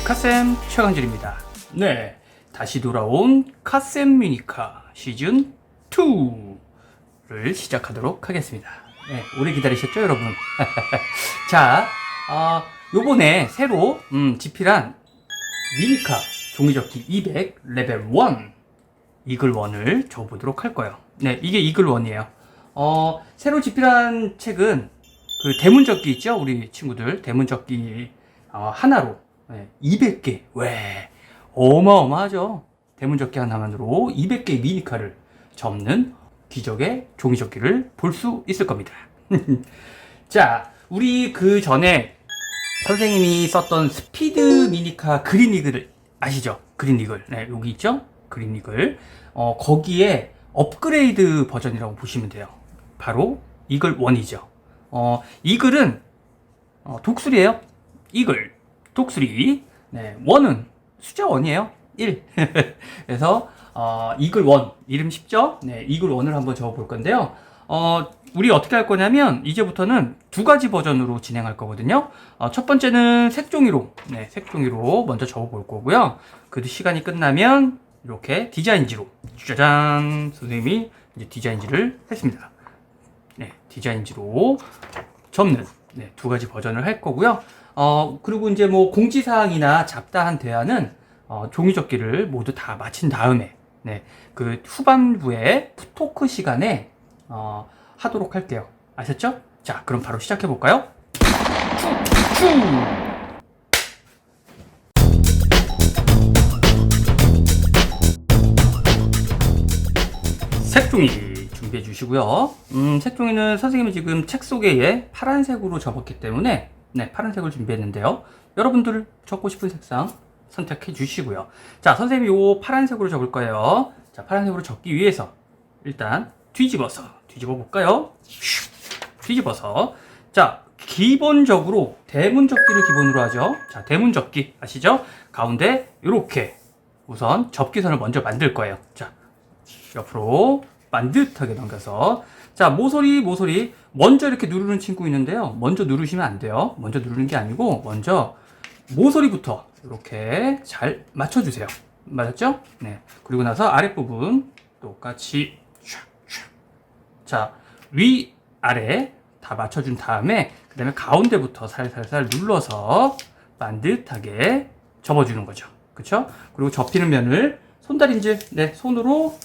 카쌤 최강질입니다. 네, 다시 돌아온 카쌤 미니카 시즌 2를 시작하도록 하겠습니다. 네, 오래 기다리셨죠, 여러분? 자, 요번에 새로 집필한 미니카 종이접기 200 레벨 1 이글 1을 줘보도록 할 거예요. 네, 이게 이글 1이에요. 새로 집필한 책은 그 대문접기 있죠? 우리 친구들 대문접기 하나로 200개. 왜? 어마어마하죠? 대문접기 하나만으로 200개의 미니카를 접는 기적의 종이접기를 볼 수 있을 겁니다. 자, 우리 그 전에 선생님이 썼던 스피드 미니카 그린 이글 아시죠? 그린 이글. 네, 여기 있죠? 그린 이글. 거기에 업그레이드 버전이라고 보시면 돼요. 바로 이글 1이죠. 이글은 독수리예요. 이글. 독수리. 네, 1은 숫자 1이에요. 1. 그래서 이글 1 이름 쉽죠? 네, 이글 1을 한번 적어 볼 건데요. 우리 어떻게 할 거냐면 이제부터는 두 가지 버전으로 진행할 거거든요. 첫 번째는 색종이로, 네, 색종이로 먼저 적어 볼 거고요. 그 시간이 끝나면 이렇게 디자인지로, 짜잔, 선생님이 이제 디자인지를 했습니다. 네, 디자인지로 접는, 네, 두 가지 버전을 할 거고요. 그리고 이제 뭐 공지사항이나 잡다한 대화는 종이접기를 모두 다 마친 다음에, 네, 그 후반부에 토크 시간에 하도록 할게요. 아셨죠? 자, 그럼 바로 시작해 볼까요? 색종이 준비해 주시고요. 색종이는 선생님이 지금 책 소개에 파란색으로 접었기 때문에, 네, 파란색을 준비했는데요. 여러분들 적고 싶은 색상 선택해 주시고요. 자, 선생님이 요 파란색으로 접을 거예요. 자, 파란색으로 접기 위해서 일단 뒤집어 볼까요? 뒤집어서. 자, 기본적으로 대문접기를 기본으로 하죠. 자, 대문접기 아시죠? 가운데 이렇게 우선 접기선을 먼저 만들 거예요. 자, 옆으로 반듯하게 넘겨서. 자, 모서리 먼저 이렇게 누르는 친구 있는데요. 먼저 누르시면 안 돼요. 먼저 누르는 게 아니고 먼저 모서리부터 이렇게 잘 맞춰주세요. 맞았죠? 네. 그리고 나서 아랫부분 똑같이 자, 위 아래 다 맞춰준 다음에 그 다음에 가운데부터 살살살 눌러서 반듯하게 접어주는 거죠. 그쵸? 그리고 접히는 면을 손다림질, 네, 손으로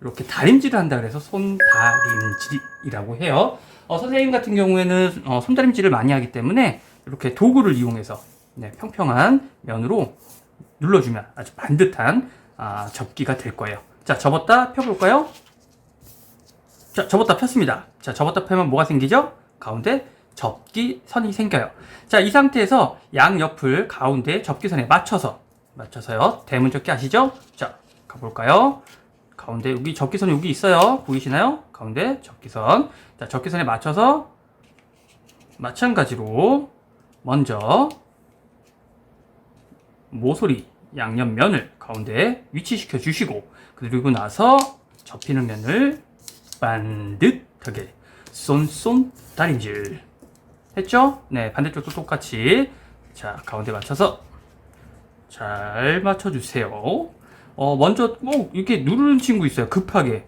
이렇게 다림질을 한다 그래서 손다림질이라고 해요. 선생님 같은 경우에는 손다림질을 많이 하기 때문에 이렇게 도구를 이용해서, 네, 평평한 면으로 눌러주면 아주 반듯한 접기가 될 거예요. 자, 접었다 펴볼까요? 자, 접었다 폈습니다. 자, 접었다 펴면 뭐가 생기죠? 가운데 접기선이 생겨요. 자, 이 상태에서 양옆을 가운데 접기선에 맞춰서요. 대문접기 아시죠? 자, 가볼까요? 가운데 여기 접기선 여기 있어요. 보이시나요? 가운데 접기선. 자, 접기선에 맞춰서 마찬가지로 먼저 모서리 양옆면을 가운데 위치시켜 주시고, 그리고 나서 접히는 면을 반듯하게 쏜 다림질 했죠? 네, 반대쪽도 똑같이. 자, 가운데 맞춰서 잘 맞춰주세요. 먼저 꼭 이렇게 누르는 친구 있어요. 급하게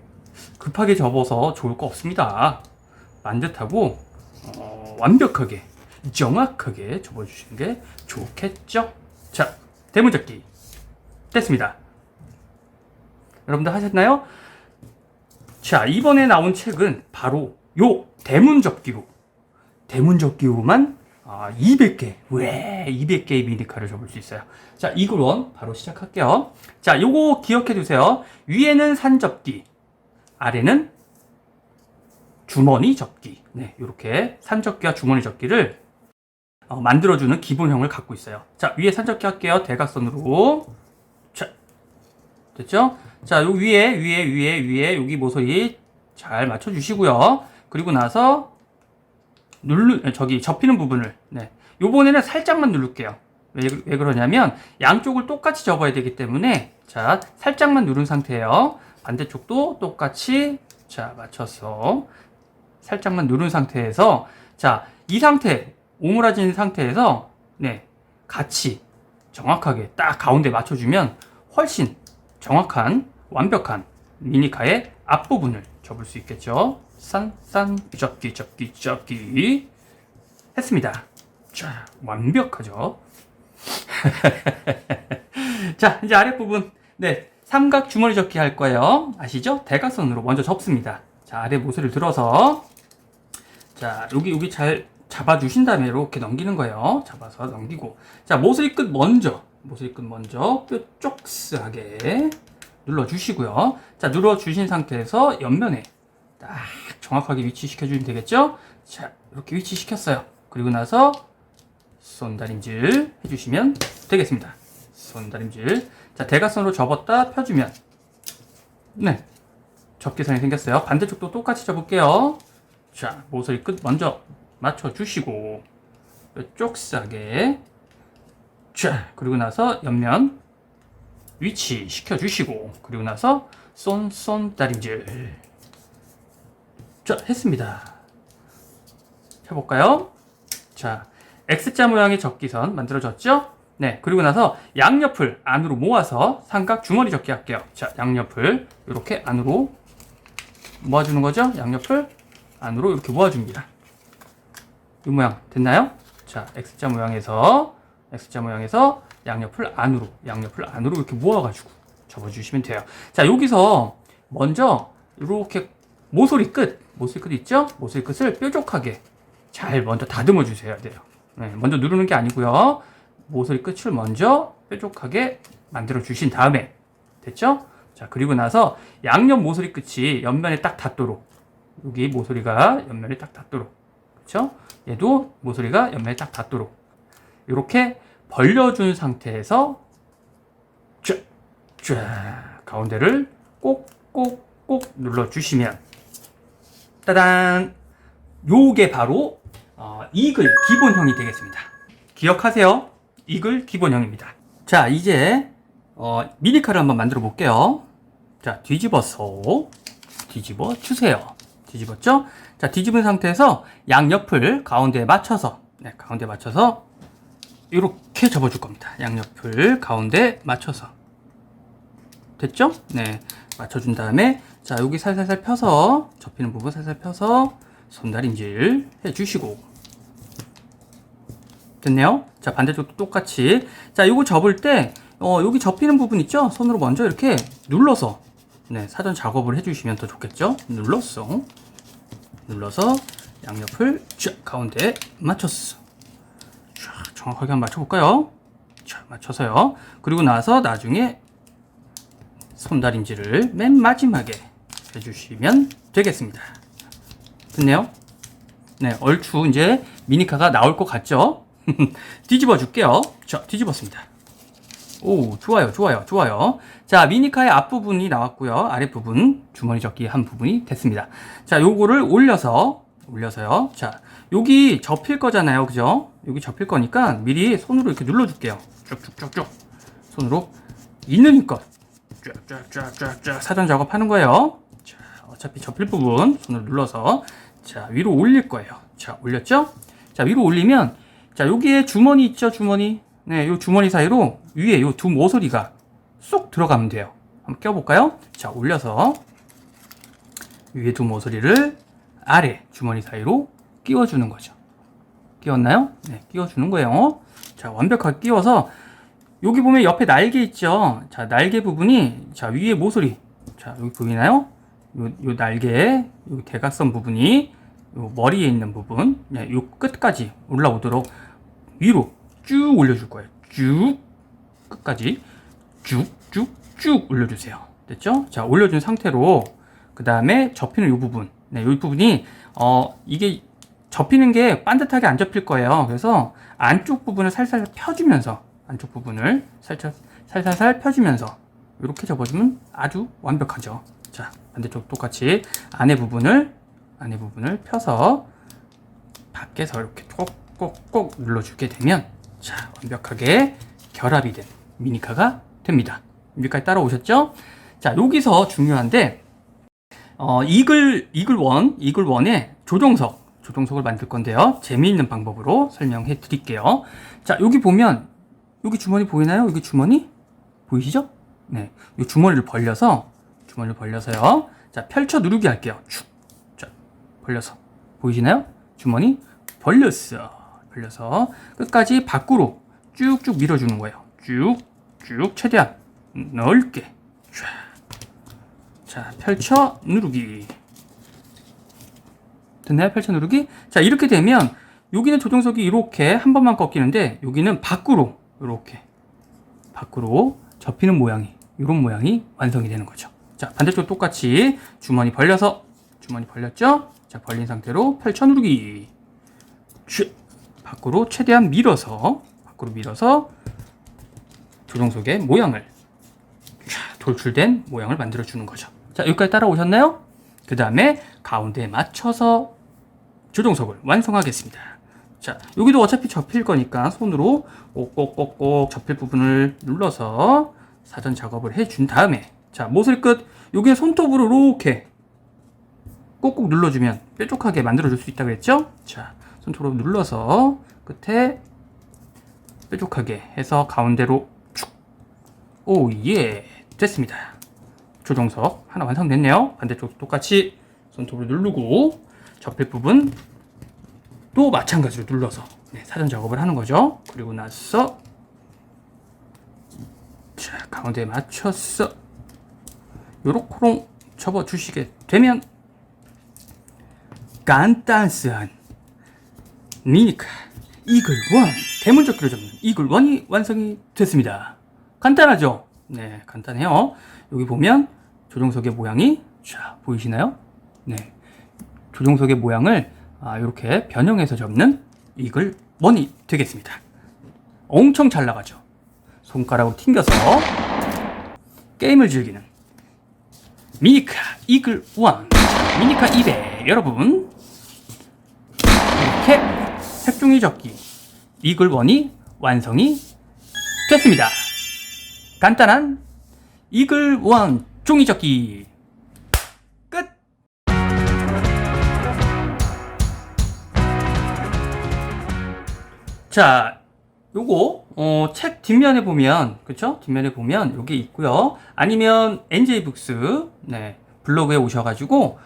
접어서 좋을 거 없습니다. 반듯하고 완벽하게 정확하게 접어주시는 게 좋겠죠? 자, 대문접기 됐습니다. 여러분들 하셨나요? 자, 이번에 나온 책은 바로 요 대문접기로만 200개, 왜 200개의 미니카를 접을 수 있어요. 자, 이글 1 바로 시작할게요. 자, 요거 기억해 두세요. 위에는 산접기, 아래는 주머니 접기. 네, 요렇게 산접기와 주머니 접기를 만들어주는 기본형을 갖고 있어요. 자, 위에 산접기 할게요. 대각선으로. 자, 됐죠? 자, 요 위에 여기 모서리 잘 맞춰주시고요. 그리고 나서 접히는 부분을, 네, 요번에는 살짝만 누를게요. 왜 그러냐면 양쪽을 똑같이 접어야 되기 때문에, 자, 살짝만 누른 상태예요. 반대쪽도 똑같이 자 맞춰서 살짝만 누른 상태에서 자 이 상태 오므라진 상태에서 네 같이 정확하게 딱 가운데 맞춰주면 훨씬 정확한 완벽한 미니카의 앞부분을 접을 수 있겠죠. 싼 접기 했습니다. 자 완벽하죠. 자 이제 아랫부분 네 삼각 주머니 접기 할 거예요. 아시죠? 대각선으로 먼저 접습니다. 자 아래 모서리를 들어서 자 여기 잘 잡아주신 다음에 이렇게 넘기는 거예요. 잡아서 넘기고 자 모서리 끝 먼저 뾰족스하게 눌러주시고요. 자 눌러주신 상태에서 옆면에 딱 정확하게 위치시켜 주시면 되겠죠. 자 이렇게 위치시켰어요. 그리고 나서 손다림질 해주시면 되겠습니다. 손다림질 자 대각선으로 접었다 펴주면 네 접기선이 생겼어요. 반대쪽도 똑같이 접을게요. 자 모서리 끝 먼저 맞춰주시고 뾰족하게 자 그리고 나서 옆면 위치 시켜주시고 그리고 나서 손다림질 자 했습니다. 해볼까요? 자 X자 모양의 접기선 만들어졌죠? 네 그리고 나서 양옆을 안으로 모아서 삼각 주머니 접기 할게요. 자 양옆을 이렇게 안으로 모아주는 거죠. 양옆을 안으로 이렇게 모아줍니다. 이 모양 됐나요? 자 X자 모양에서 양옆을 안으로 이렇게 모아가지고 접어주시면 돼요. 자 여기서 먼저 이렇게 모서리 끝 있죠? 모서리 끝을 뾰족하게 잘 먼저 다듬어 주셔야 돼요. 네, 먼저 누르는 게 아니고요. 모서리 끝을 먼저 뾰족하게 만들어 주신 다음에 됐죠? 자 그리고 나서 양옆 모서리 끝이 옆면에 딱 닿도록 여기 모서리가 옆면에 딱 닿도록 그렇죠? 얘도 모서리가 옆면에 딱 닿도록 이렇게 벌려준 상태에서 쫙 가운데를 꼭꼭꼭 눌러주시면 따단 요게 바로 이글 기본형이 되겠습니다. 기억하세요. 이글 기본형입니다. 자 이제 미니카를 한번 만들어 볼게요. 자 뒤집어 주세요. 뒤집었죠? 자 뒤집은 상태에서 양옆을 가운데에 맞춰서 이렇게 접어줄 겁니다. 양옆을 가운데 맞춰서 됐죠? 네 맞춰준 다음에 자 여기 살살살 펴서 접히는 부분 살살 펴서 손다림질 해주시고 됐네요. 자 반대쪽도 똑같이 자 요거 접을 때 여기 접히는 부분 있죠? 손으로 먼저 이렇게 눌러서 네 사전 작업을 해주시면 더 좋겠죠? 눌러서 양옆을 쫙 가운데 맞췄어. 쫙 정확하게 한번 맞춰볼까요? 자 맞춰서요. 그리고 나서 나중에 손다림질을 맨 마지막에 해주시면 되겠습니다. 됐네요? 네, 얼추 이제 미니카가 나올 것 같죠? 뒤집어 줄게요. 자, 뒤집었습니다. 오, 좋아요. 자, 미니카의 앞부분이 나왔고요. 아랫부분, 주머니 접기 한 부분이 됐습니다. 자, 요거를 올려서요. 자, 여기 접힐 거잖아요. 그죠? 여기 접힐 거니까 미리 손으로 이렇게 눌러줄게요. 쭉쭉쭉쭉. 손으로 있는 힘껏. 쫙쫙쫙쫙쫙 사전 작업하는 거예요. 자, 어차피 접힐 부분 손으로 눌러서 자 위로 올릴 거예요. 자 올렸죠? 자 위로 올리면 자 여기에 주머니 있죠? 주머니. 네, 요 주머니 사이로 위에 요 두 모서리가 쏙 들어가면 돼요. 한번 껴볼까요? 자 올려서 위에 두 모서리를 아래 주머니 사이로 끼워주는 거죠. 끼웠나요? 네, 끼워주는 거예요. 자 완벽하게 끼워서 여기 보면 옆에 날개 있죠? 자, 날개 부분이, 자, 위에 모서리. 자, 여기 보이나요? 요 날개, 요 대각선 부분이, 요 머리에 있는 부분, 요 끝까지 올라오도록 위로 쭉 올려줄 거예요. 쭉, 끝까지 쭉 올려주세요. 됐죠? 자, 올려준 상태로, 그 다음에 접히는 요 부분. 네, 요 부분이, 이게 접히는 게 반듯하게 안 접힐 거예요. 그래서 안쪽 부분을 살살 펴주면서, 안쪽 부분을 살살 펴주면서 이렇게 접어주면 아주 완벽하죠. 자 반대쪽 똑같이 안에 부분을 펴서 밖에서 이렇게 꼭꼭꼭 눌러주게 되면 자 완벽하게 결합이 된 미니카가 됩니다. 여기까지 따라오셨죠? 자, 여기서 중요한데, 이글원의 조종석을 만들 건데요. 재미있는 방법으로 설명해 드릴게요. 자, 여기 보면, 여기 주머니 보이나요? 여기 주머니? 보이시죠? 네. 이 주머니를 벌려서요. 자, 펼쳐 누르기 할게요. 축. 자, 벌려서. 보이시나요? 주머니 벌려서 끝까지 밖으로 쭉쭉 밀어주는 거예요. 쭉쭉 최대한 넓게. 자, 펼쳐 누르기. 됐나요? 펼쳐 누르기. 자, 이렇게 되면 여기는 조종석이 이렇게 한 번만 꺾이는데 여기는 밖으로 이렇게 밖으로 접히는 모양이, 이런 모양이 완성이 되는 거죠. 자, 반대쪽 똑같이 주머니 벌렸죠? 자, 벌린 상태로 펼쳐 누르기. 밖으로 최대한 밀어서 조종석의 모양을, 돌출된 모양을 만들어 주는 거죠. 자, 여기까지 따라오셨나요? 그 다음에 가운데에 맞춰서 조종석을 완성하겠습니다. 자, 여기도 어차피 접힐 거니까 손으로 꼭꼭꼭꼭 접힐 부분을 눌러서 사전 작업을 해준 다음에, 자, 모서리 끝, 여기에 손톱으로 이렇게 꼭꼭 눌러주면 뾰족하게 만들어줄 수 있다고 했죠? 자, 손톱으로 눌러서 끝에 뾰족하게 해서 가운데로 축. 오, 예. 됐습니다. 조종석 하나 완성됐네요. 반대쪽도 똑같이 손톱으로 누르고 접힐 부분 또 마찬가지로 눌러서 사전 작업을 하는 거죠. 그리고 나서 자, 가운데에 맞춰서 요렇게 접어 주시게 되면 간단한 미니카 이글원, 대문조끼로 접는 이글원이 완성이 됐습니다. 간단하죠? 네, 간단해요. 여기 보면 조종석의 모양이, 자, 보이시나요? 네, 조종석의 모양을 이렇게 변형해서 접는 이글원이 되겠습니다. 엄청 잘 나가죠? 손가락으로 튕겨서 게임을 즐기는 미니카 이글원, 미니카 200. 여러분, 이렇게 색종이 접기 이글원이 완성이 됐습니다. 간단한 이글원 종이 접기 끝! 자, 요거 책 뒷면에 보면, 그쵸? 뒷면에 보면 여기 있고요. 아니면 NJ북스 블로그에 오셔가지고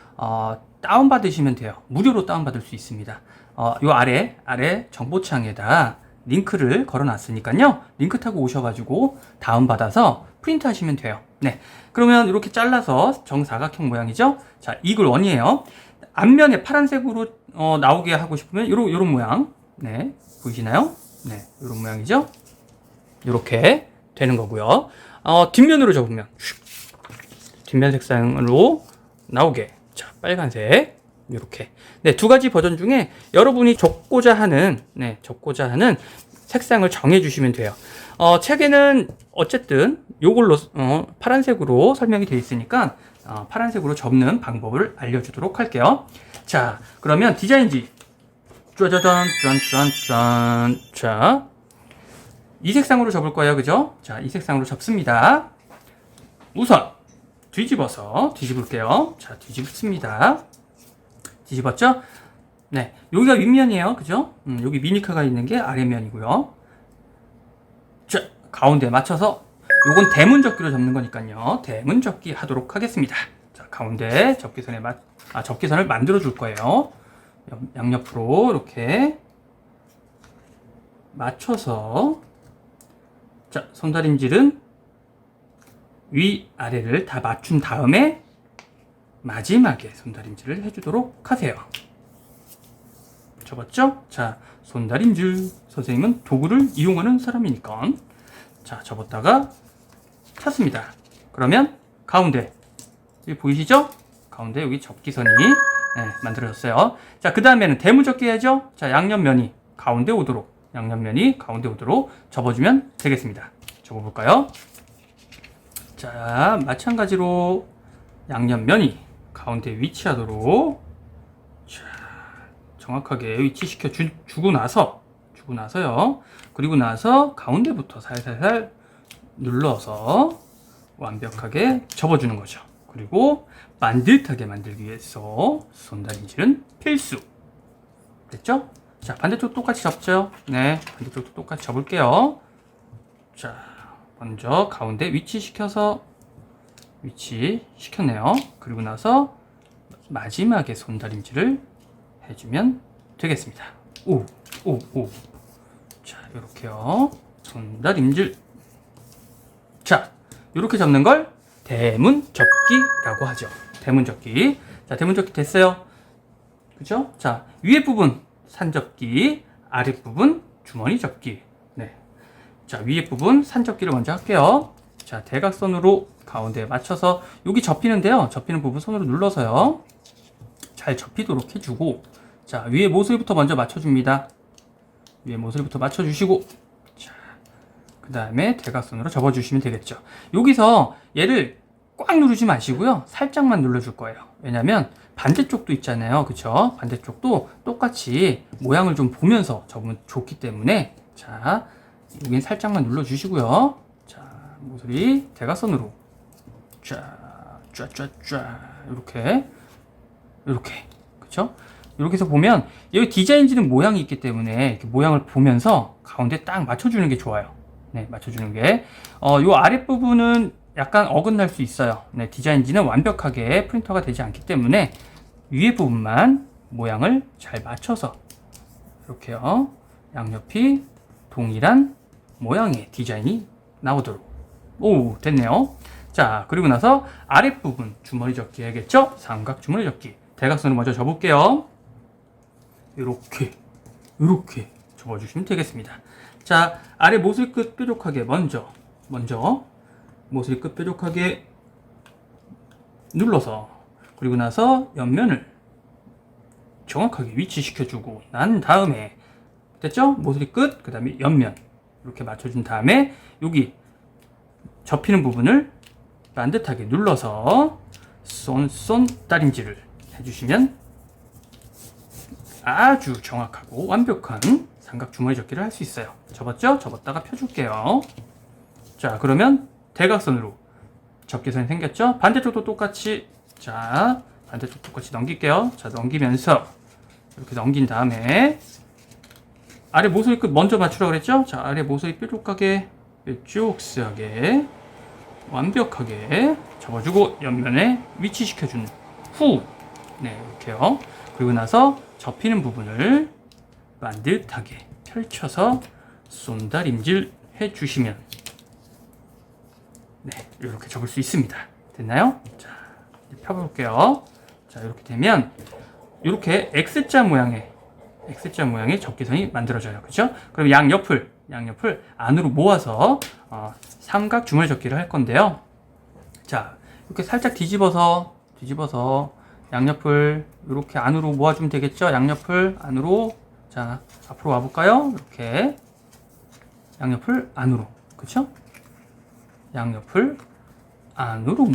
다운 받으시면 돼요. 무료로 다운 받을 수 있습니다. 요 아래 정보창에다 링크를 걸어 놨으니까요. 링크 타고 오셔가지고 다운 받아서 프린트 하시면 돼요. 네. 그러면 이렇게 잘라서 정사각형 모양이죠? 자, 이글원이에요. 앞면에 파란색으로 나오게 하고 싶으면 요런 모양. 네. 보이시나요? 네. 요런 모양이죠? 요렇게 되는 거고요. 뒷면으로 접으면 뒷면 색상으로 나오게. 자, 빨간색. 요렇게. 네, 두 가지 버전 중에 여러분이 적고자 하는 색상을 정해 주시면 돼요. 책에는 어쨌든 요걸로 파란색으로 설명이 되어 있으니까 파란색으로 접는 방법을 알려주도록 할게요. 자, 그러면 디자인지 짜자잔 짠짠짠. 자, 이 색상으로 접을 거예요, 그죠? 자, 이 색상으로 접습니다. 우선 뒤집을게요. 자, 뒤집습니다. 뒤집었죠? 네, 여기가 윗면이에요, 그죠? 여기 미니카가 있는 게 아래면이고요. 자, 가운데 맞춰서, 요건 대문접기로 접는 거니까요. 대문접기 하도록 하겠습니다. 자, 가운데 접기선을 만들어 줄 거예요. 양옆으로 이렇게 맞춰서, 자, 손다림질은 위아래를 다 맞춘 다음에 마지막에 손다림질을 해주도록 하세요. 접었죠? 자, 손다림질. 선생님은 도구를 이용하는 사람이니까. 자, 접었다가 쳤습니다. 그러면 가운데, 여기 보이시죠? 가운데 여기 접기선이 만들어졌어요. 자, 그 다음에는 대문접기 해야죠? 자, 양면이 가운데 오도록 접어주면 되겠습니다. 접어볼까요? 자, 마찬가지로 양면이 가운데 위치하도록, 자, 정확하게 위치시켜 주고 나서요. 그리고 나서 가운데부터 살살살 눌러서 완벽하게 접어주는 거죠. 그리고 반듯하게 만들기 위해서 손다림질은 필수. 됐죠? 자, 반대쪽 똑같이 접죠. 네, 반대쪽도 똑같이 접을게요. 자, 먼저 가운데 위치시켰네요. 그리고 나서 마지막에 손다림질을 해주면 되겠습니다. 오. 자, 요렇게요. 손다림질. 자, 요렇게 접는 걸 대문접기라고 하죠. 대문접기. 자, 대문접기 됐어요. 그죠? 자, 위에 부분 산접기, 아랫 부분 주머니 접기. 네. 자, 위에 부분 산접기를 먼저 할게요. 자, 대각선으로 가운데에 맞춰서 여기 접히는데요. 접히는 부분 손으로 눌러서요. 잘 접히도록 해주고, 자, 위에 모서리부터 먼저 맞춰줍니다. 위에 모서리부터 맞춰주시고, 자, 그 다음에 대각선으로 접어주시면 되겠죠. 여기서 얘를 꽉 누르지 마시고요. 살짝만 눌러줄 거예요. 왜냐면 반대쪽도 있잖아요. 그쵸? 반대쪽도 똑같이 모양을 좀 보면서 접으면 좋기 때문에, 자, 여긴 살짝만 눌러주시고요. 자, 모서리 대각선으로 쫙 이렇게 그쵸? 이렇게 해서 보면 여기 디자인지는 모양이 있기 때문에 이렇게 모양을 보면서 가운데 딱 맞춰주는 게 좋아요. 네, 맞춰주는 게. 요 아랫부분은 약간 어긋날 수 있어요. 네, 디자인지는 완벽하게 프린터가 되지 않기 때문에 위에 부분만 모양을 잘 맞춰서 이렇게요. 양옆이 동일한 모양의 디자인이 나오도록. 오, 됐네요. 자, 그리고 나서 아랫부분 주머니 접기 해야겠죠? 삼각 주머니 접기. 대각선을 먼저 접을게요. 이렇게 접어주시면 되겠습니다. 자, 아래 모서리 끝 뾰족하게 먼저 모서리 끝 뾰족하게 눌러서, 그리고 나서 옆면을 정확하게 위치시켜주고 난 다음에, 됐죠? 모서리 끝, 그 다음에 옆면 이렇게 맞춰준 다음에 여기 접히는 부분을 반듯하게 눌러서 손다림질을 해주시면 아주 정확하고 완벽한 삼각 주머니 접기를 할 수 있어요. 접었죠? 접었다가 펴줄게요. 자, 그러면 대각선으로 접기선이 생겼죠? 반대쪽도 똑같이, 자, 반대쪽 똑같이 넘길게요. 자, 넘기면서 이렇게 넘긴 다음에 아래 모서리 끝 먼저 맞추라고 그랬죠? 자, 아래 모서리 뾰족하게 완벽하게 접어주고 옆면에 위치시켜준 후, 네, 이렇게요. 그리고 나서 접히는 부분을 반듯하게 펼쳐서 손다림질 해주시면, 네, 이렇게 접을 수 있습니다. 됐나요? 자, 이제 펴볼게요. 자, 이렇게 되면 이렇게 X자 모양의 접기선이 만들어져요. 그죠? 그럼 양옆을 안으로 모아서 삼각 주머니 접기를 할 건데요. 자, 이렇게 살짝 뒤집어서 양옆을 이렇게 안으로 모아주면 되겠죠? 양옆을 안으로. 자, 앞으로 와볼까요? 이렇게 양옆을 안으로, 그쵸? 양옆을 안으로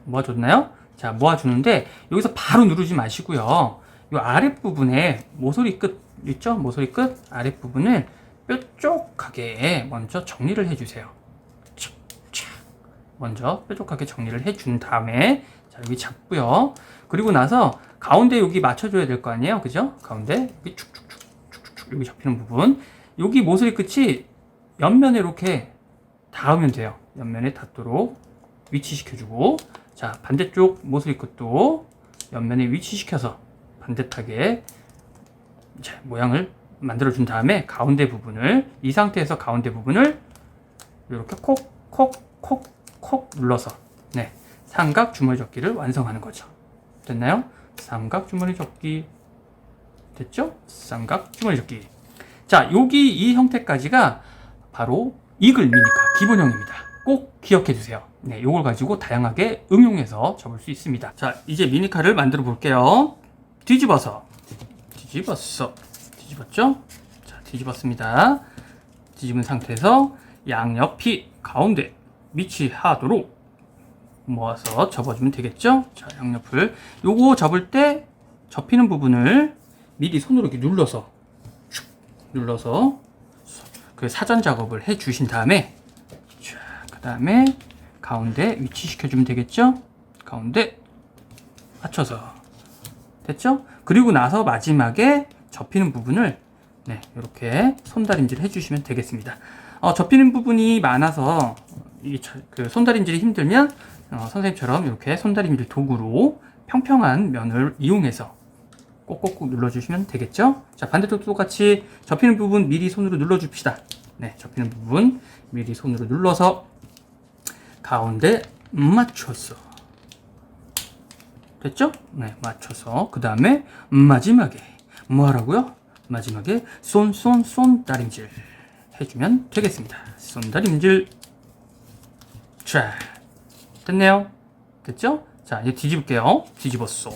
모아줬나요? 자, 모아주는데 여기서 바로 누르지 마시고요. 이 아랫부분에 모서리 끝 있죠? 모서리 끝 아랫부분을 뾰족하게 먼저 정리를 해주세요. 먼저 뾰족하게 정리를 해준 다음에, 자, 여기 잡고요. 그리고 나서 가운데 여기 맞춰줘야 될 거 아니에요? 그죠? 가운데 여기 축축축 여기 잡히는 부분, 여기 모서리 끝이 옆면에 이렇게 닿으면 돼요. 옆면에 닿도록 위치시켜주고, 자, 반대쪽 모서리 끝도 옆면에 위치시켜서 반듯하게 모양을 만들어준 다음에 가운데 부분을, 이 상태에서 가운데 부분을 이렇게 콕 눌러서, 네, 삼각 주머니 접기를 완성하는 거죠. 됐나요? 삼각 주머니 접기 됐죠? 삼각 주머니 접기. 자, 여기 이 형태까지가 바로 이글 미니카 기본형입니다. 꼭 기억해 주세요. 네, 요걸 가지고 다양하게 응용해서 접을 수 있습니다. 자, 이제 미니카를 만들어 볼게요. 뒤집었죠? 자, 뒤집었습니다. 뒤집은 상태에서 양옆이 가운데 위치하도록 모아서 접어주면 되겠죠? 자, 양옆을 요거 접을 때 접히는 부분을 미리 손으로 이렇게 눌러서 그 사전 작업을 해 주신 다음에, 자, 그 다음에 가운데 위치시켜주면 되겠죠? 가운데 맞춰서 됐죠? 그리고 나서 마지막에 접히는 부분을 네, 이렇게 손다림질 해주시면 되겠습니다. 접히는 부분이 많아서 그 손다림질이 힘들면 선생님처럼 이렇게 손다림질 도구로 평평한 면을 이용해서 꼭꼭꼭 눌러주시면 되겠죠? 자, 반대쪽도 똑같이 접히는 부분 미리 손으로 눌러줍시다. 네, 접히는 부분 미리 손으로 눌러서 가운데 맞춰서 됐죠? 네, 맞춰서 그 다음에 마지막에 뭐 하라고요? 마지막에 손 다림질 해주면 되겠습니다. 손 다림질. 자, 됐네요. 됐죠? 자, 이제 뒤집을게요. 뒤집었어.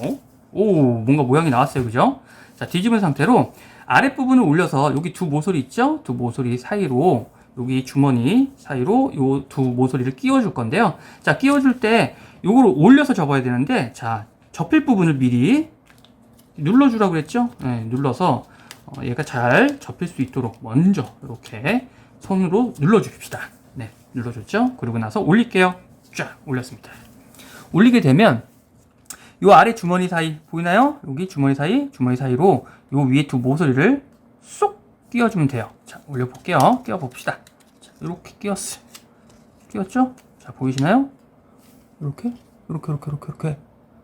오, 뭔가 모양이 나왔어요. 그죠? 자, 뒤집은 상태로 아랫부분을 올려서 여기 두 모서리 있죠? 두 모서리 사이로 여기 주머니 사이로 요 두 모서리를 끼워줄 건데요. 자, 끼워줄 때 요거를 올려서 접어야 되는데, 자, 접힐 부분을 미리 눌러주라고 그랬죠? 네, 눌러서 얘가 잘 접힐 수 있도록 먼저 이렇게 손으로 눌러줍시다. 네, 눌러줬죠? 그리고 나서 올릴게요. 쫙 올렸습니다. 올리게 되면 요 아래 주머니 사이 보이나요? 여기 주머니 사이로 요 위에 두 모서리를 쏙 끼워주면 돼요. 자, 올려볼게요. 끼워봅시다. 자, 이렇게 끼웠어요. 끼웠죠? 자, 보이시나요? 이렇게.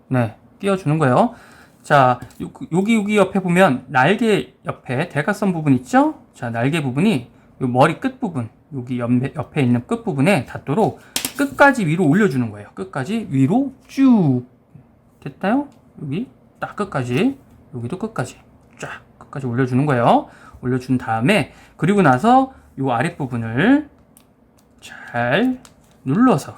네, 끼워주는 거예요. 자, 여기 옆에 보면 날개 옆에 대각선 부분 있죠? 자, 날개 부분이 요 머리 끝 부분, 여기 옆에 있는 끝 부분에 닿도록 끝까지 위로 올려주는 거예요. 끝까지 위로 쭉. 됐나요? 여기 딱 끝까지, 여기도 끝까지 쫙 끝까지 올려주는 거예요. 올려준 다음에 그리고 나서 요 아랫부분을 잘 눌러서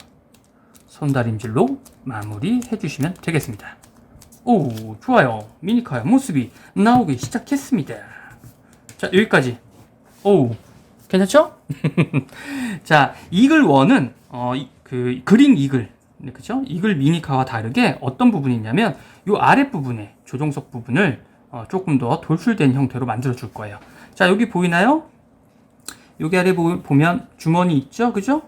손다림질로 마무리 해주시면 되겠습니다. 오, 좋아요. 미니카의 모습이 나오기 시작했습니다. 자, 여기까지. 오, 괜찮죠? 자, 이글원은 그 그린 이글, 네, 그죠? 이글 미니카와 다르게 어떤 부분이 있냐면 요 아랫부분에 조종석 부분을 조금 더 돌출된 형태로 만들어 줄 거예요. 자, 여기 보이나요? 여기 아래 보면 주머니 있죠? 그죠?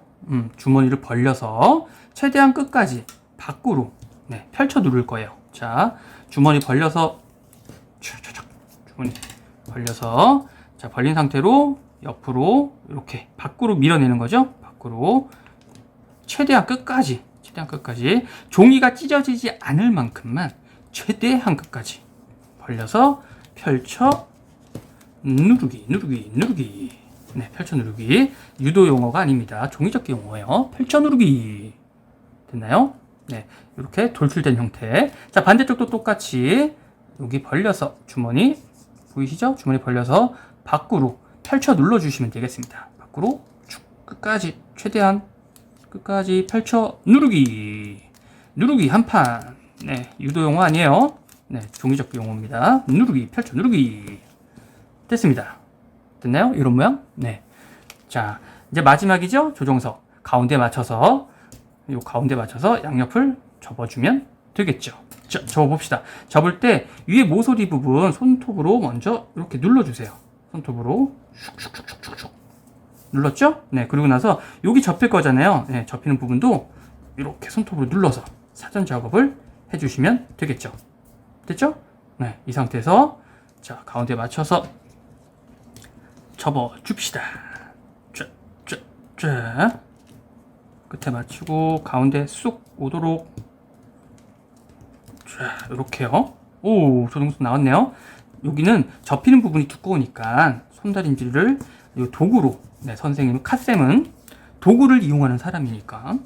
주머니를 벌려서 최대한 끝까지 밖으로 네, 펼쳐 누를 거예요. 자, 주머니 벌려서 주머니 벌려서 자, 벌린 상태로 옆으로 이렇게 밖으로 밀어내는 거죠. 밖으로 최대한 끝까지 종이가 찢어지지 않을 만큼만 최대한 끝까지 벌려서 펼쳐 누르기. 네, 펼쳐 누르기. 유도 용어가 아닙니다. 종이접기 용어예요. 펼쳐 누르기. 됐나요? 네, 이렇게 돌출된 형태. 자, 반대쪽도 똑같이 여기 벌려서 주머니 보이시죠? 주머니 벌려서 밖으로 펼쳐 눌러주시면 되겠습니다. 밖으로 쭉 끝까지 최대한 끝까지 펼쳐 누르기 한판. 네, 유도 용어 아니에요. 네, 종이접기 용어입니다. 누르기, 펼쳐 누르기. 됐습니다. 됐나요? 이런 모양? 네. 자, 이제 마지막이죠? 조종석. 가운데 맞춰서 양옆을 접어주면 되겠죠. 자, 접어봅시다. 접을 때 위에 모서리 부분 손톱으로 먼저 이렇게 눌러주세요. 손톱으로 슉슉슉슉슉 눌렀죠? 네, 그리고 나서 여기 접힐 거잖아요. 네, 접히는 부분도 이렇게 손톱으로 눌러서 사전 작업을 해주시면 되겠죠. 됐죠? 네, 이 상태에서 자, 가운데 맞춰서 접어줍시다. 쫙 끝에 맞추고 가운데 쑥 오도록 자, 이렇게요. 오, 조종석 나왔네요. 여기는 접히는 부분이 두꺼우니까 손다림질을 이 도구로 네, 선생님 카쌤은 도구를 이용하는 사람이니까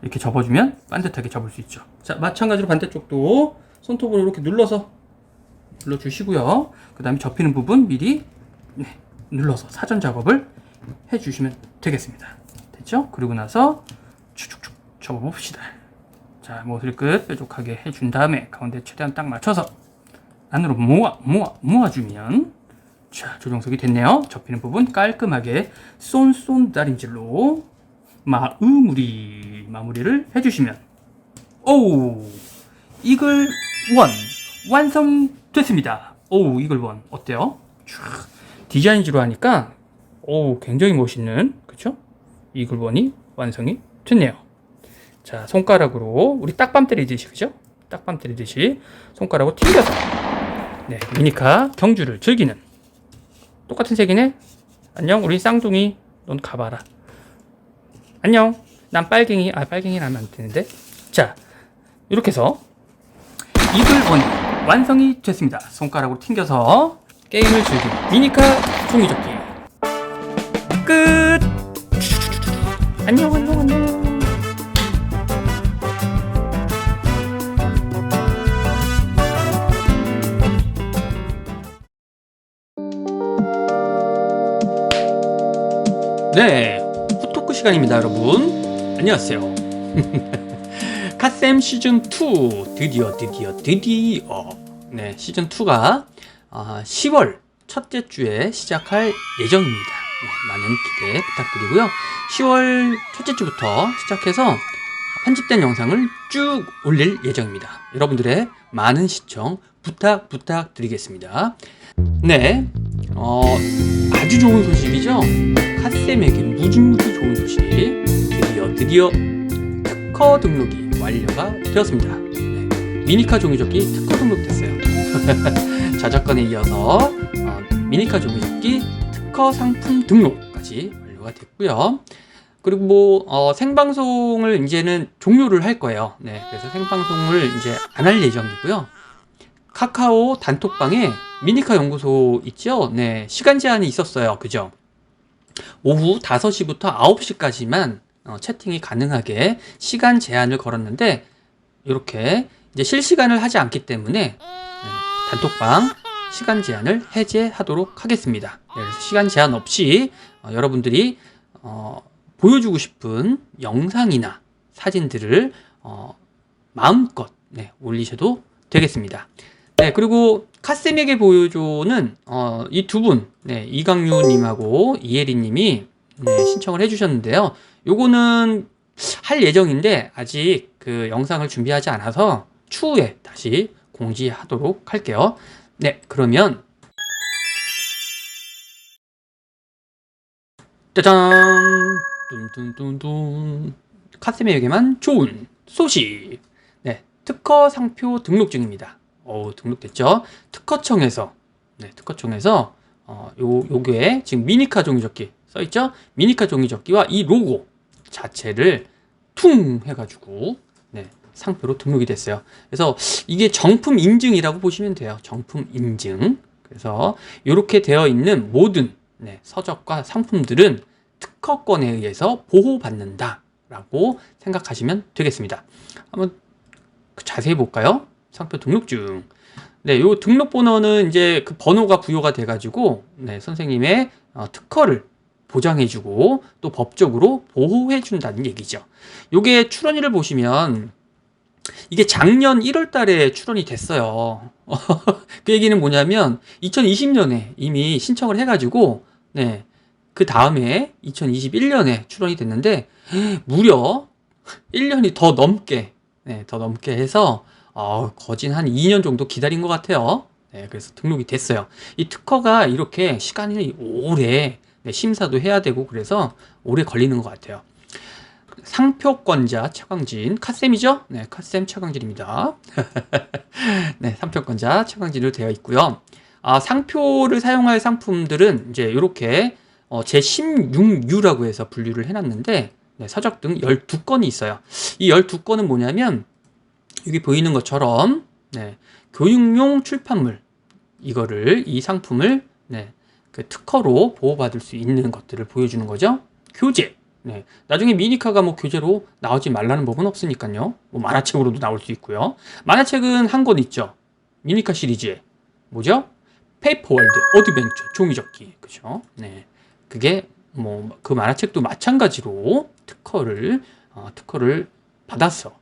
이렇게 접어주면 반듯하게 접을 수 있죠. 자, 마찬가지로 반대쪽도 손톱으로 이렇게 눌러주시고요. 그 다음에 접히는 부분 미리 네, 눌러서 사전 작업을 해주시면 되겠습니다. 됐죠? 그리고 나서 축축축 접어봅시다. 자, 모서리 끝 뾰족하게 해준 다음에 가운데 최대한 딱 맞춰서 안으로 모아주면 자, 조종석이 됐네요. 접히는 부분 깔끔하게 손다림질로 마무리를 해주시면 오, 이글 원 완성됐습니다. 오, 이글 원 어때요? 디자인지로 하니까 오, 굉장히 멋있는 그쵸? 이글 원이 완성이 됐네요. 자, 손가락으로 우리 딱밤 때리듯이, 그죠? 딱밤 때리듯이 손가락으로 튕겨서 네, 미니카 경주를 즐기는 똑같은 색이네. 안녕, 우리 쌍둥이. 넌 가봐라. 안녕, 난 빨갱이. 아, 빨갱이는 하면 안 되는데. 자, 이렇게 해서 이글원이 완성이 됐습니다. 손가락으로 튕겨서 게임을 즐기는 미니카 종이접기 끝. 안녕, 안녕, 안녕. 네, 후토크 시간입니다, 여러분. 안녕하세요. 갓셈 시즌2 드디어 네, 시즌2가 10월 첫째 주에 시작할 예정입니다. 네, 많은 기대 부탁드리고요. 10월 첫째 주부터 시작해서 편집된 영상을 쭉 올릴 예정입니다. 여러분들의 많은 시청 부탁드리겠습니다. 네, 아주 좋은 소식이죠. 갓셈에게 무지무지 좋은 소식. 드디어 특허 등록이 완료가 되었습니다. 네, 미니카 종이접기 특허 등록됐어요. 자작권에 이어서 미니카 종이접기 특허 상품 등록까지 완료가 됐고요. 그리고 생방송을 이제는 종료를 할 거예요. 네, 그래서 생방송을 이제 안 할 예정이고요. 카카오 단톡방에 미니카 연구소 있죠? 네, 시간 제한이 있었어요. 그죠? 오후 5시부터 9시까지만 채팅이 가능하게 시간 제한을 걸었는데, 이렇게 이제 실시간을 하지 않기 때문에 단톡방 시간 제한을 해제하도록 하겠습니다. 네, 그래서 시간 제한 없이 여러분들이 보여주고 싶은 영상이나 사진들을 마음껏 올리셔도 되겠습니다. 네, 그리고 갓셈에게 보여줘는 이 두 분, 이강유님하고 이혜리님이 신청을 해주셨는데요. 요거는 할 예정인데 아직 그 영상을 준비하지 않아서 추후에 다시 공지하도록 할게요. 네, 그러면 짜잔! 뚠뚠뚠뚠 갓셈에게만 좋은 소식! 네, 특허 상표 등록 중입니다. 등록됐죠? 특허청에서 요게 지금 미니카 종이접기 써있죠? 미니카 종이접기와 이 로고 자체를 퉁 해가지고 상표로 등록이 됐어요. 그래서 이게 정품 인증이라고 보시면 돼요. 정품 인증. 그래서 이렇게 되어 있는 모든 서적과 상품들은 특허권에 의해서 보호받는다 라고 생각하시면 되겠습니다. 한번 자세히 볼까요? 상표 등록 중. 네, 요 등록 번호는 이제 그 번호가 부여가 돼가지고 선생님의 특허를 보장해주고 또 법적으로 보호해준다는 얘기죠. 요게 출원일을 보시면 이게 작년 1월 달에 출원이 됐어요. 그 얘기는 뭐냐면 2020년에 이미 신청을 해가지고 그 다음에 2021년에 출원이 됐는데 무려 1년이 더 넘게 해서 거진 한 2년 정도 기다린 것 같아요. 그래서 등록이 됐어요. 이 특허가 이렇게 시간이 오래 심사도 해야 되고 그래서 오래 걸리는 것 같아요. 상표권자 최광진, 갓셈이죠? 네, 갓셈 최광진입니다. 네, 상표권자 최광진으로 되어 있고요. 상표를 사용할 상품들은 이제 이렇게 제16유라고 해서 분류를 해놨는데 서적 등 12건이 있어요. 이 12건은 뭐냐면 여기 보이는 것처럼 교육용 출판물, 이 상품을 그 특허로 보호받을 수 있는 것들을 보여주는 거죠. 교재. 나중에 미니카가 뭐 교재로 나오지 말라는 법은 없으니까요. 뭐 만화책으로도 나올 수 있고요. 만화책은 한 권 있죠. 미니카 시리즈에 뭐죠? 페이퍼월드 어드벤처 종이접기. 그죠? 그게 뭐 그 만화책도 마찬가지로 특허를 받았어.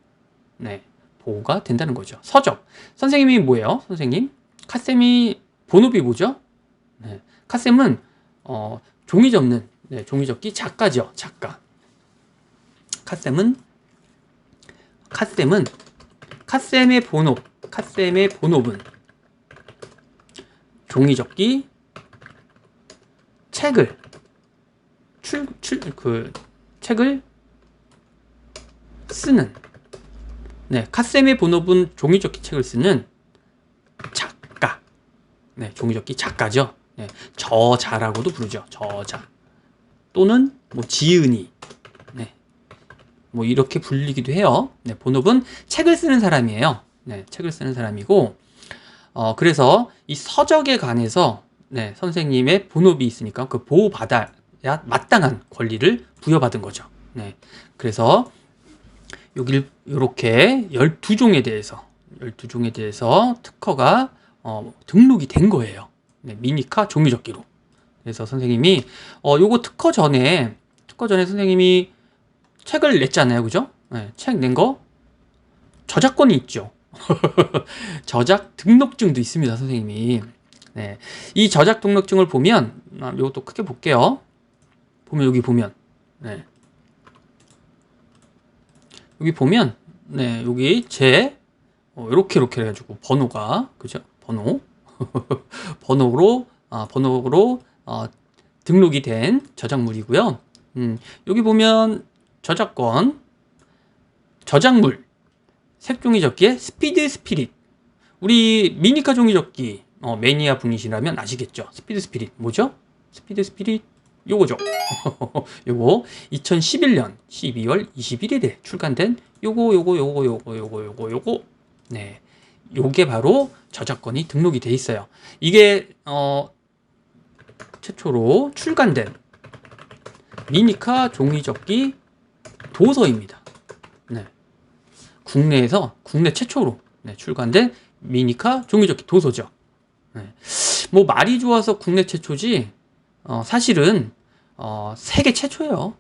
보호가 된다는 거죠. 서적. 선생님이 뭐예요? 선생님? 갓셈이 본업이 뭐죠? 갓셈은 종이 접는 종이접기 작가죠. 작가. 갓셈의 본업은 종이접기 책을 쓰는, 네, 카셈의 본업은 종이접기 책을 쓰는 작가, 네, 종이접기 작가죠. 네, 저자라고도 부르죠. 저자 또는 뭐 지은이, 네, 뭐 이렇게 불리기도 해요. 네, 본업은 책을 쓰는 사람이에요. 네, 책을 쓰는 사람이고, 그래서 이 서적에 관해서, 네, 선생님의 본업이 있으니까 그 보호받아야 마땅한 권리를 부여받은 거죠. 네, 그래서 여기 이렇게 12종에 대해서 특허가 등록이 된 거예요. 네, 미니카 종이접기로. 그래서 선생님이 요거 특허 전에 선생님이 책을 냈잖아요. 그죠? 네, 책 낸 거 저작권이 있죠. 저작 등록증도 있습니다. 선생님이. 네, 이 저작 등록증을 보면, 요것도 크게 볼게요. 여기 보면, 네, 여기 보면, 네, 여기 이렇게 해가지고 번호가, 그죠? 번호로 등록이 된 저작물이고요. 여기 보면 저작물, 색종이접기의 스피드 스피릿. 우리 미니카 종이접기 매니아 분이시라면 아시겠죠? 스피드 스피릿 뭐죠? 스피드 스피릿 요거죠. 요거 2011년 12월 21일에 출간된 요거. 네, 요게 바로 저작권이 등록이 돼 있어요. 이게 최초로 출간된 미니카 종이접기 도서입니다. 네, 국내 최초로, 네, 출간된 미니카 종이접기 도서죠. 네, 뭐 말이 좋아서 국내 최초지, 사실은 세계 최초예요.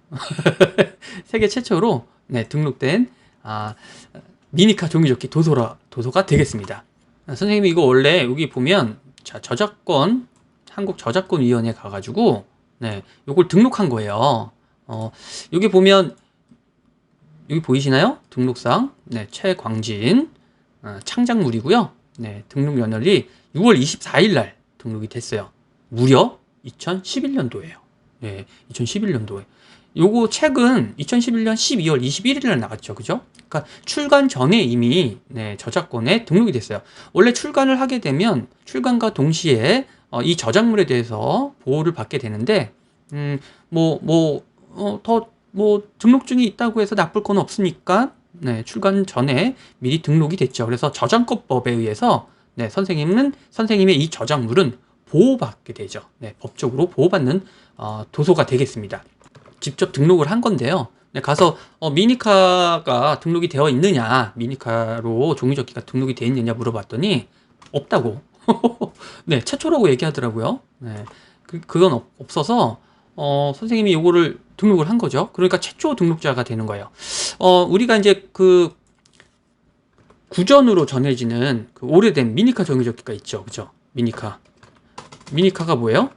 세계 최초로, 네, 등록된 미니카 종이접기 도서가 되겠습니다. 선생님이 이거 원래 여기 보면, 자, 한국 저작권위원회 가가지고, 네, 요걸 등록한 거예요. 여기 보면, 여기 보이시나요? 등록상, 네, 최광진 창작물이고요. 네, 등록 연월이 6월 24일 날 등록이 됐어요. 무려 2011년도예요. 네, 2011년도에. 요거 책은 2011년 12월 21일 날 나갔죠. 그죠? 그러니까 출간 전에 이미, 네, 저작권에 등록이 됐어요. 원래 출간을 하게 되면 출간과 동시에 이 저작물에 대해서 보호를 받게 되는데, 등록증이 있다고 해서 나쁠 건 없으니까, 네, 출간 전에 미리 등록이 됐죠. 그래서 저작권법에 의해서, 네, 선생님의 이 저작물은 보호받게 되죠. 네, 법적으로 보호받는 도서가 되겠습니다. 직접 등록을 한 건데요. 네, 가서 미니카가 등록이 되어 있느냐, 미니카로 종이접기가 등록이 되어 있느냐 물어봤더니 없다고. 네, 최초라고 얘기하더라고요. 네, 그건 없어서 선생님이 요거를 등록을 한 거죠. 그러니까 최초 등록자가 되는 거예요. 우리가 이제 그 구전으로 전해지는 그 오래된 미니카 종이접기가 있죠. 그죠? 미니카가 뭐예요?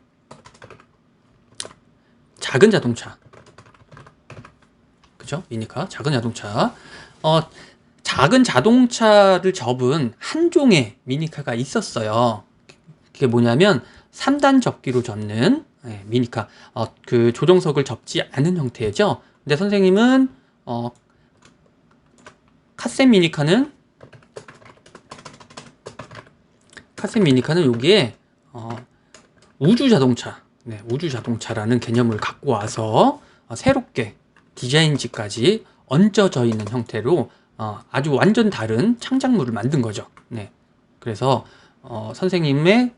작은 자동차. 그죠? 미니카, 작은 자동차. 작은 자동차를 접은 한 종의 미니카가 있었어요. 그게 뭐냐면 3단 접기로 접는, 네, 미니카. 그 조종석을 접지 않은 형태죠. 근데 선생님은 카셈 미니카는 여기에 우주 자동차라는 개념을 갖고 와서 새롭게 디자인지까지 얹어져 있는 형태로 아주 완전 다른 창작물을 만든 거죠. 네, 그래서 선생님의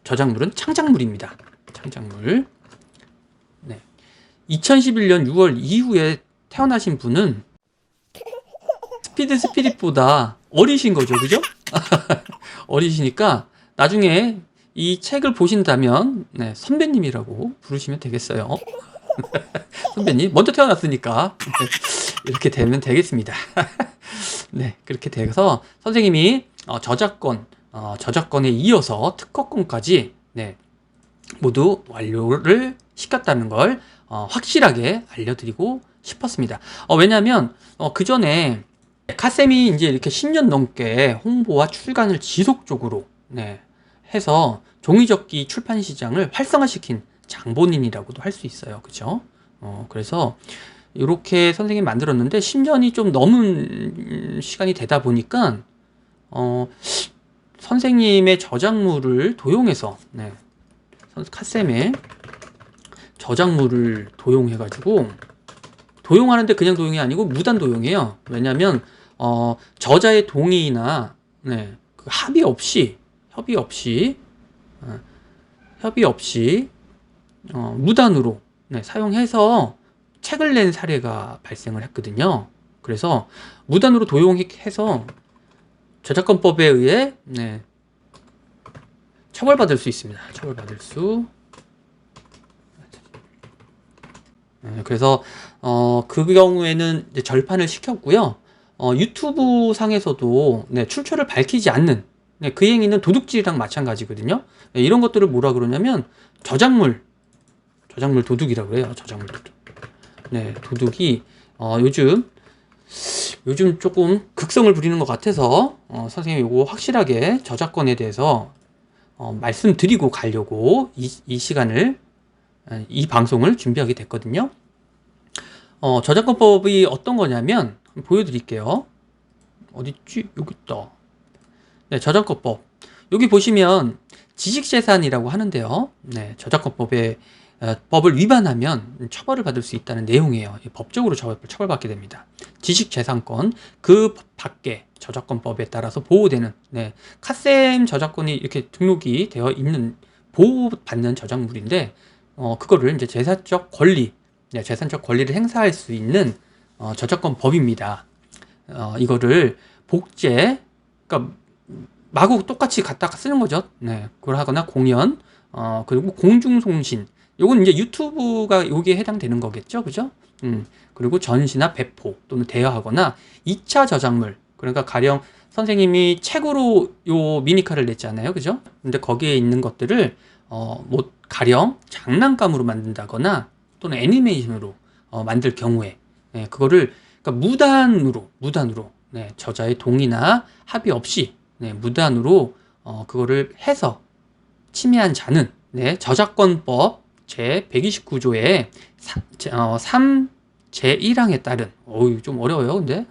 저작물은 창작물입니다. 창작물. 네, 2011년 6월 이후에 태어나신 분은 스피드 스피릿보다 어리신 거죠, 그죠? 어리시니까 나중에 이 책을 보신다면, 네, 선배님이라고 부르시면 되겠어요. 선배님, 먼저 태어났으니까 이렇게 되면 되겠습니다. 네, 그렇게 돼서 선생님이 저작권에 이어서 특허권까지, 네, 모두 완료를 시켰다는 걸 확실하게 알려드리고 싶었습니다. 왜냐하면 그 전에 카셈이 이제 이렇게 10년 넘게 홍보와 출간을 지속적으로, 네, 해서 종이접기 출판 시장을 활성화시킨 장본인이라고도 할 수 있어요. 그죠? 그래서 이렇게 선생님이 만들었는데 10년이 좀 넘은 시간이 되다 보니까 선생님의 저작물을 도용해서 카쌤의 저작물을 도용해가지고 도용하는데 그냥 도용이 아니고 무단 도용이에요. 왜냐하면 저자의 동의나 그 합의 없이 무단으로 사용해서 책을 낸 사례가 발생을 했거든요. 그래서 무단으로 도용해서 저작권법에 의해 처벌받을 수 있습니다. 처벌받을 수. 그래서 그 경우에는 이제 절판을 시켰고요. 유튜브 상에서도 출처를 밝히지 않는 그 행위는 도둑질이랑 마찬가지거든요. 이런 것들을 뭐라 그러냐면 저작물 도둑이라고 그래요. 저작물 도둑. 도둑이 요즘 조금 극성을 부리는 것 같아서 선생님이 이거 확실하게 저작권에 대해서 말씀드리고 가려고 이 시간을 이 방송을 준비하게 됐거든요. 저작권법이 어떤 거냐면 보여드릴게요. 어딨지? 여기 있다. 저작권법. 여기 보시면 지식재산이라고 하는데요. 저작권법의 법을 위반하면 처벌을 받을 수 있다는 내용이에요. 법적으로 처벌받게 됩니다. 지식재산권 그 밖에 저작권법에 따라서 보호되는 카셈 저작권이 이렇게 등록이 되어 있는 보호받는 저작물인데 그거를 이제 재산적 권리를 행사할 수 있는 저작권법입니다. 이거를 복제, 그러니까 마구 똑같이 갖다가 쓰는 거죠. 그걸 하거나 공연, 그리고 공중송신. 요건 이제 유튜브가 여기에 해당되는 거겠죠, 그죠? 그리고 전시나 배포 또는 대여하거나 2차 저작물. 그러니까 가령 선생님이 책으로 요 미니카를 냈잖아요, 그죠? 근데 거기에 있는 것들을 뭐 가령 장난감으로 만든다거나 또는 애니메이션으로 만들 경우에 그거를 그러니까 무단으로 저자의 동의나 합의 없이 무단으로 그거를 해서 침해한 자는 저작권법 제 129조의 3 제1항에 따른 좀 어려워요 근데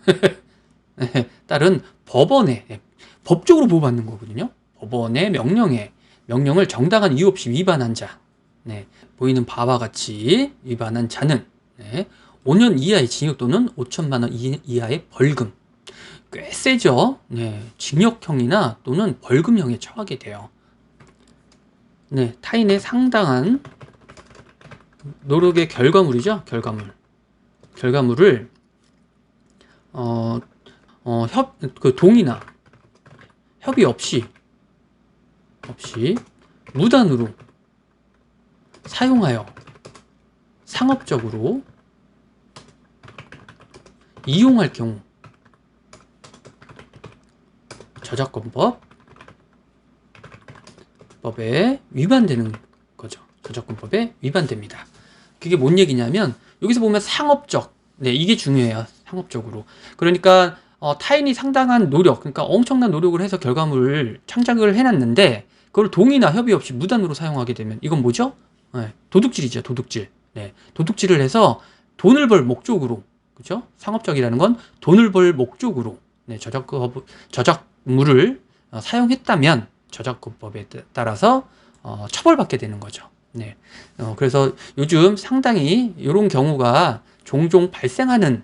따른 법원의 법적으로 보호받는 거거든요. 법원의 명령을 정당한 이유 없이 위반한 자, 보이는 바와 같이 위반한 자는 5년 이하의 징역 또는 5천만 원 이하의 벌금. 꽤 세죠. 징역형이나 또는 벌금형에 처하게 돼요. 타인의 상당한 노력의 결과물이죠. 결과물을 동의나 협의 없이 무단으로 사용하여 상업적으로 이용할 경우 저작권법에 위반되는 거죠. 저작권법에 위반됩니다. 그게 뭔 얘기냐면 여기서 보면 상업적, 이게 중요해요. 상업적으로. 그러니까 타인이 상당한 노력, 그러니까 엄청난 노력을 해서 결과물을 창작을 해놨는데 그걸 동의나 협의 없이 무단으로 사용하게 되면 이건 뭐죠? 도둑질이죠. 도둑질. 도둑질을 해서 돈을 벌 목적으로, 그죠? 상업적이라는 건 돈을 벌 목적으로 저작물을 사용했다면 저작권법에 따라서 처벌받게 되는 거죠. 그래서 요즘 상당히 이런 경우가 종종 발생하는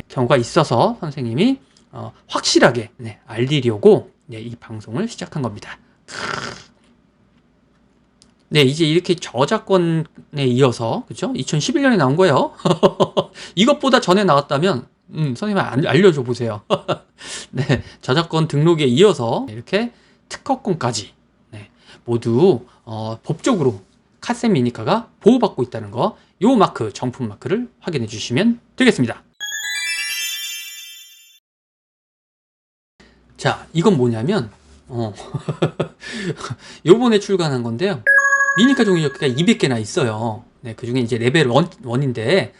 경우가 있어서 선생님이 확실하게 알리려고 이 방송을 시작한 겁니다. 이제 이렇게 저작권에 이어서, 그죠? 2011년에 나온 거예요. 이것보다 전에 나왔다면, 선생님 알려줘 보세요. 저작권 등록에 이어서 이렇게 특허권까지, 모두, 법적으로 카셈 미니카가 보호받고 있다는 거, 요 마크, 정품 마크를 확인해 주시면 되겠습니다. 자, 이건 뭐냐면, 요번에 출간한 건데요. 미니카 종이접기가 200개나 있어요. 그 중에 이제 레벨 1인데,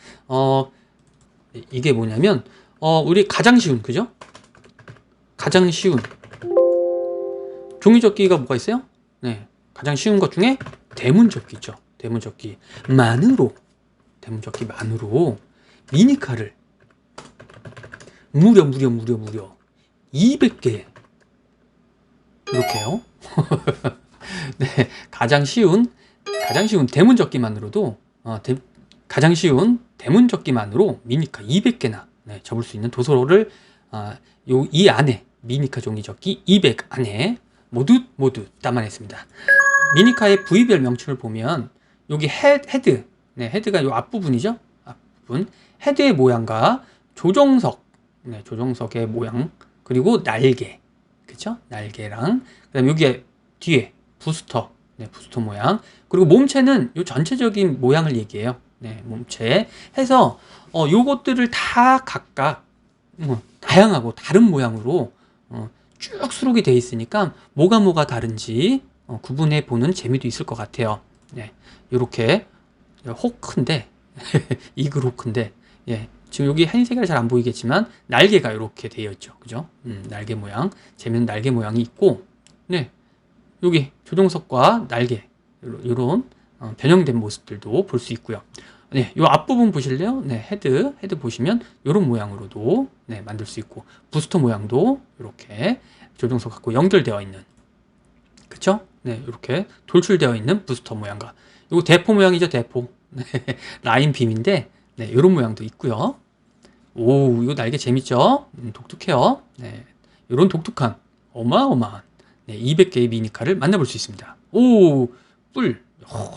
이게 뭐냐면, 우리 가장 쉬운, 그죠? 가장 쉬운. 종이접기가 뭐가 있어요? 가장 쉬운 것 중에 대문접기죠. 대문접기만으로 미니카를 무려 200개 이렇게요. 네, 가장 쉬운 대문 접기만으로도 가장 쉬운 대문 접기만으로 미니카 200개나 접을 수 있는 도서를 이 안에 미니카 종이 접기 200 안에 모두 담아냈습니다. 미니카의 부위별 명칭을 보면 여기 헤드, 헤드가 이 앞부분이죠. 앞부분 헤드의 모양과 조종석의 모양, 그리고 날개, 그쵸? 날개랑 그다음에 여기에 뒤에 부스터 모양, 그리고 몸체는 이 전체적인 모양을 얘기해요. 몸체 해서 요것들을 다 각각 다양하고 다른 모양으로 쭉 수록이 되어 있으니까 뭐가 다른지 구분해 보는 재미도 있을 것 같아요. 이렇게 호크인데 이글 호크인데, 지금 여기 흰색이 잘 안 보이겠지만 날개가 이렇게 되어 있죠, 그죠? 날개 모양, 재밌는 날개 모양이 있고, 여기 조종석과 날개 이런 변형된 모습들도 볼 수 있고요. 요 앞부분 보실래요? 헤드 보시면 이런 모양으로도 만들 수 있고, 부스터 모양도 이렇게 조종석 갖고 연결되어 있는, 그쵸? 이렇게 돌출되어 있는 부스터 모양과, 이거 대포 모양이죠, 대포. 라인 빔인데, 이런 모양도 있고요. 오, 이거 날개 재밌죠? 독특해요. 이런 독특한 어마어마한 200개의 미니카를 만나볼 수 있습니다. 오, 뿔,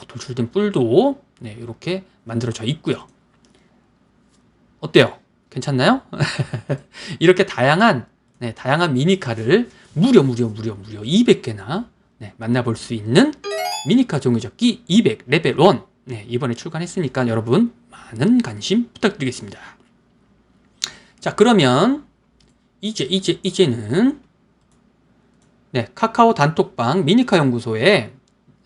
돌출된 뿔도 이렇게 만들어져 있고요. 어때요? 괜찮나요? 이렇게 다양한 미니카를 무려 200개나 만나볼 수 있는 미니카 종이접기 200 레벨 1 이번에 출간했으니까 여러분 많은 관심 부탁드리겠습니다. 자, 그러면 이제는 카카오 단톡방 미니카 연구소에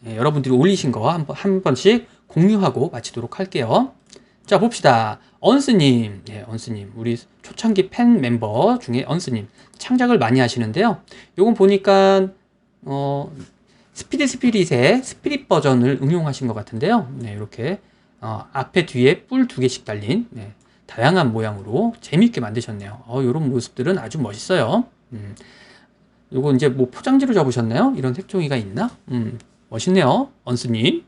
여러분들이 올리신 거 한 번씩 공유하고 마치도록 할게요. 자, 봅시다. 언스님, 언스님, 우리 초창기 팬 멤버 중에 언스님 창작을 많이 하시는데요. 요건 보니까 스피드 스피릿의 스피릿 버전을 응용하신 것 같은데요. 이렇게 앞에 뒤에 뿔 2개씩 달린 다양한 모양으로 재미있게 만드셨네요. 이런 모습들은 아주 멋있어요. 요거 이제 뭐 포장지로 잡으셨나요? 이런 색종이가 있나? 멋있네요, 언스님.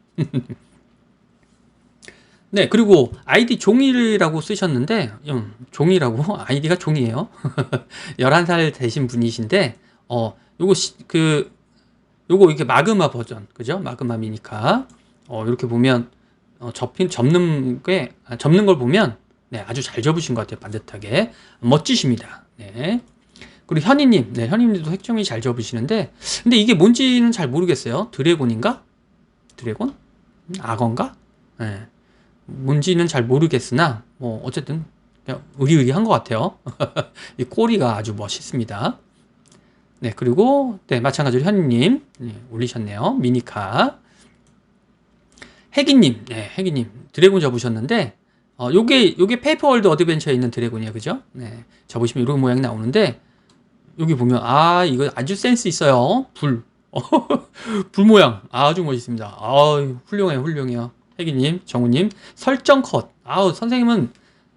그리고 아이디 종이라고 쓰셨는데, 종이라고? 아이디가 종이에요. 11살 되신 분이신데, 요거 이렇게 마그마 버전, 그죠? 마그마 미니카. 이렇게 보면, 접는 걸 보면, 아주 잘 접으신 것 같아요, 반듯하게. 멋지십니다. 그리고 현이님, 현이님도 색종이 잘 접으시는데, 근데 이게 뭔지는 잘 모르겠어요. 드래곤인가? 드래곤? 악어인가? 뭔지는 잘 모르겠으나, 어쨌든, 그냥 의리의리한 것 같아요. 이 꼬리가 아주 멋있습니다. 그리고, 마찬가지로 현이님, 올리셨네요. 미니카. 혜기님, 혜기님, 드래곤 접으셨는데, 요게 페이퍼월드 어드벤처에 있는 드래곤이에요, 그죠? 접으시면 이런 모양이 나오는데, 여기 보면, 이거 아주 센스 있어요. 불 모양. 아주 멋있습니다. 훌륭해요. 혜기님, 정우님, 설정 컷. 선생님은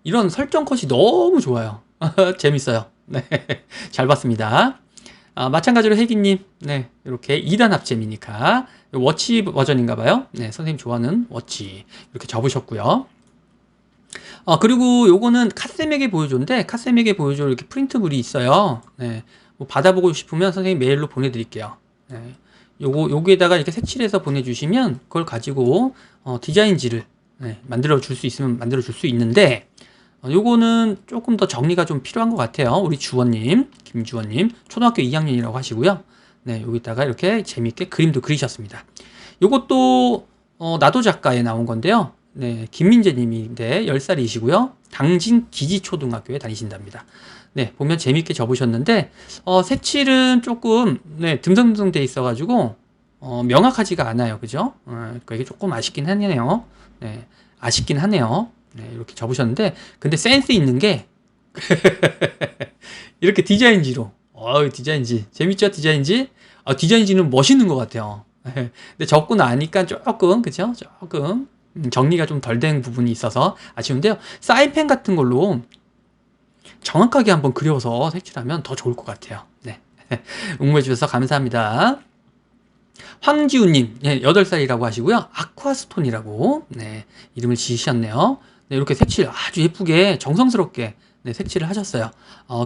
이런 설정 컷이 너무 좋아요. 재밌어요. 잘 봤습니다. 마찬가지로 혜기님, 이렇게 2단 합체 미니카. 워치 버전인가봐요. 선생님 좋아하는 워치. 이렇게 접으셨고요. 그리고 요거는 카쌤에게 보여줘인데, 카쌤에게 보여줘 이렇게 프린트물이 있어요. 뭐 받아보고 싶으면 선생님 메일로 보내드릴게요. 요거에다가 이렇게 색칠해서 보내주시면 그걸 가지고 디자인지를 만들어 줄 수 있으면 만들어 줄 수 있는데, 요거는 조금 더 정리가 좀 필요한 것 같아요. 우리 주원님, 김주원님, 초등학교 2학년이라고 하시고요. 여기다가 이렇게 재밌게 그림도 그리셨습니다. 요것도 나도 작가에 나온 건데요. 김민재님인데 10살이시고요. 당진 기지초등학교에 다니신답니다. 보면 재밌게 접으셨는데, 색칠은 조금, 듬성듬성 돼 있어가지고, 명확하지가 않아요. 그죠? 그러니까 이게 조금 아쉽긴 하네요. 아쉽긴 하네요. 이렇게 접으셨는데, 근데 센스 있는 게, 이렇게 디자인지로, 디자인지. 재밌죠? 디자인지? 디자인지는 멋있는 것 같아요. 근데 접고 나니까 조금, 그죠? 조금, 정리가 좀 덜 된 부분이 있어서 아쉬운데요. 사인펜 같은 걸로 정확하게 한번 그려서 색칠하면 더 좋을 것 같아요. 네. 응모해 주셔서 감사합니다. 황지우님, 8살이라고 하시고요. 아쿠아스톤이라고, 네, 이름을 지으셨네요. 네, 이렇게 색칠 아주 예쁘게 정성스럽게 네, 색칠을 하셨어요.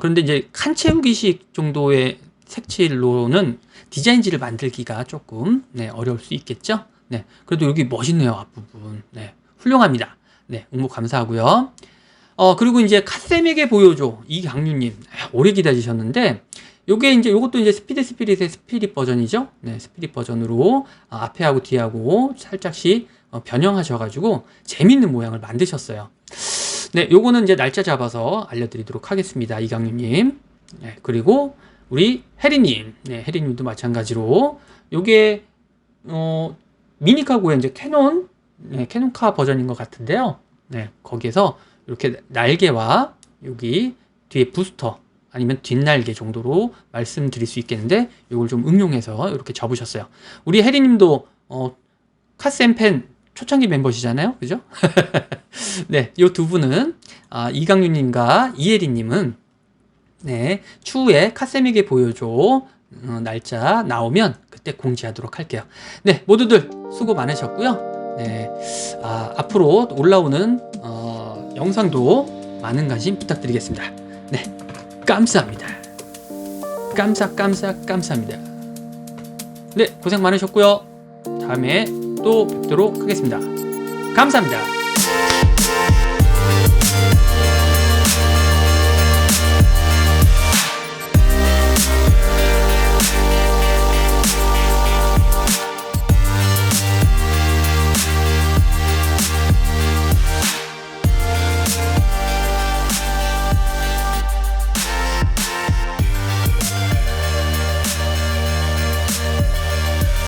그런데 이제 칸 채우기식 정도의 색칠로는 디자인지를 만들기가 조금 네, 어려울 수 있겠죠. 네, 그래도 여기 멋있네요, 앞부분. 네, 훌륭합니다. 네, 응모 감사하고요. 그리고 이제 카쌤에게 보여줘 이강유님, 오래 기다리셨는데 요게 이제 요것도 이제 스피릿의 스피릿 버전이죠. 네, 스피릿 버전으로 앞에하고 뒤하고 살짝씩 변형하셔가지고 재밌는 모양을 만드셨어요. 네, 요거는 이제 날짜 잡아서 알려드리도록 하겠습니다. 이강유님. 네, 그리고 우리 혜리님, 네, 혜리님도 마찬가지로 요게 미니카고의 이제 캐논, 네, 캐논카 버전인 것 같은데요. 네, 거기에서 이렇게 날개와 여기 뒤에 부스터 아니면 뒷날개 정도로 말씀드릴 수 있겠는데 이걸 좀 응용해서 이렇게 접으셨어요. 우리 혜리님도 카센펜 초창기 멤버시잖아요, 그죠? 네, 이 두 분은 이강윤님과 이혜리님은 네, 추후에 카쌤에게 보여줘 날짜 나오면 그때 공지하도록 할게요. 네, 모두들 수고 많으셨고요. 네, 앞으로 올라오는 영상도 많은 관심 부탁드리겠습니다. 네, 감사합니다. 감사합니다. 네, 고생 많으셨고요. 다음에 또 뵙도록 하겠습니다. 감사합니다.